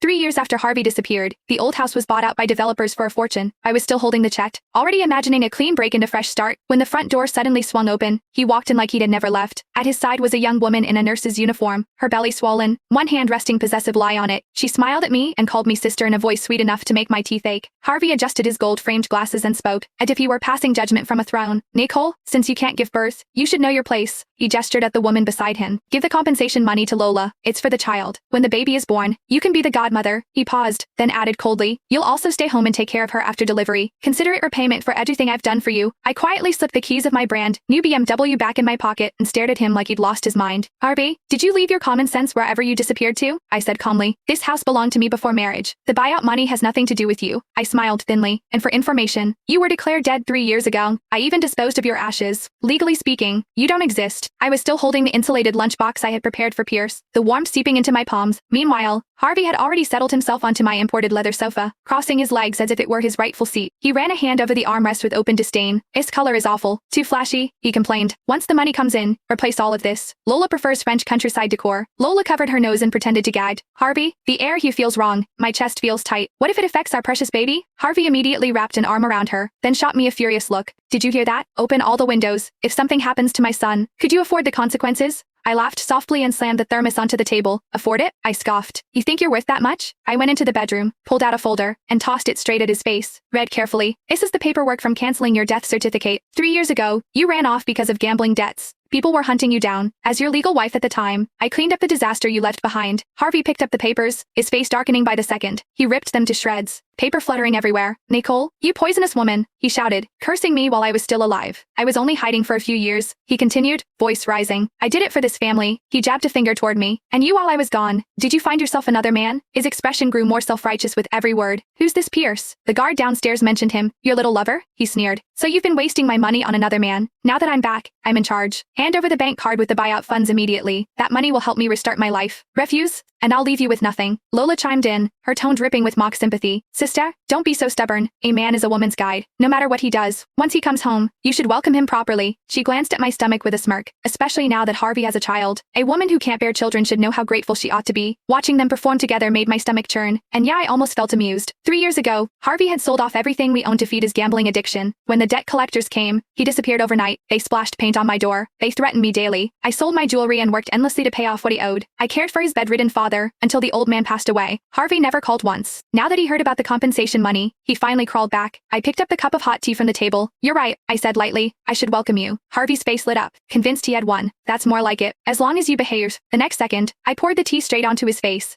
3 years after Harvey disappeared, the old house was bought out by developers for a fortune. I was still holding the check, already imagining a clean break and a fresh start, when the front door suddenly swung open. He walked in like he'd never left. At his side was a young woman in a nurse's uniform, her belly swollen, one hand resting possessive lie on it. She smiled at me and called me sister in a voice sweet enough to make my teeth ache. Harvey adjusted his gold-framed glasses and spoke, as if he were passing judgment from a throne. Nicole, since you can't give birth, you should know your place. He gestured at the woman beside him. Give the compensation money to Lola. It's for the child. When the baby is born, you can be the godmother. He paused, then added coldly, you'll also stay home and take care of her after delivery. Consider it repayment for everything I've done for you. I quietly slipped the keys of my brand new BMW back in my pocket and stared at him like he'd lost his mind. Harvey, did you leave your common sense wherever you disappeared to? I said calmly. This house belonged to me before marriage. The buyout money has nothing to do with you. I smiled thinly. And for information, you were declared dead 3 years ago. I even disposed of your ashes. Legally speaking, you don't exist. I was still holding the insulated lunchbox I had prepared for Pierce, the warmth seeping into my palms. Meanwhile, Harvey had already settled himself onto my imported leather sofa, crossing his legs as if it were his rightful seat. He ran a hand over the armrest with open disdain. Its color is awful. Too flashy, he complained. Once the money comes in, replace all of this. Lola prefers French countryside decor. Lola covered her nose and pretended to gag. Harvey, the air here feels wrong. My chest feels tight. What if it affects our precious baby? Harvey immediately wrapped an arm around her, then shot me a furious look. Did you hear that? Open all the windows. If something happens to my son, could you afford the consequences? I laughed softly and slammed the thermos onto the table. Afford it? I scoffed. You think you're worth that much? I went into the bedroom, pulled out a folder, and tossed it straight at his face. Read carefully. This is the paperwork from canceling your death certificate. 3 years ago, you ran off because of gambling debts. People were hunting you down. As your legal wife at the time, I cleaned up the disaster you left behind. Harvey picked up the papers, his face darkening by the second. He ripped them to shreds, paper fluttering everywhere. Nicole, you poisonous woman, he shouted, cursing me while I was still alive. I was only hiding for a few years, he continued, voice rising. I did it for this family. He jabbed a finger toward me. And you while I was gone. Did you find yourself another man? His expression grew more self-righteous with every word. Who's this Pierce? The guard downstairs mentioned him. Your little lover? He sneered. So you've been wasting my money on another man. Now that I'm back, I'm in charge. Hand over the bank card with the buyout funds immediately. That money will help me restart my life. Refuse? And I'll leave you with nothing. Lola chimed in, her tone dripping with mock sympathy. Sister, don't be so stubborn. A man is a woman's guide. No matter what he does, once he comes home, you should welcome him properly. She glanced at my stomach with a smirk, especially now that Harvey has a child. A woman who can't bear children should know how grateful she ought to be. Watching them perform together made my stomach churn, and yeah, I almost felt amused. 3 years ago, Harvey had sold off everything we owned to feed his gambling addiction. When the debt collectors came, he disappeared overnight. They splashed paint on my door. They threatened me daily. I sold my jewelry and worked endlessly to pay off what he owed. I cared for his bedridden father until the old man passed away. Harvey never called once. Now that he heard about the compensation money, he finally crawled back. I picked up the cup of hot tea from the table. You're right, I said lightly. I should welcome you. Harvey's face lit up, convinced he had won. That's more like it. As long as you behave. The next second, I poured the tea straight onto his face.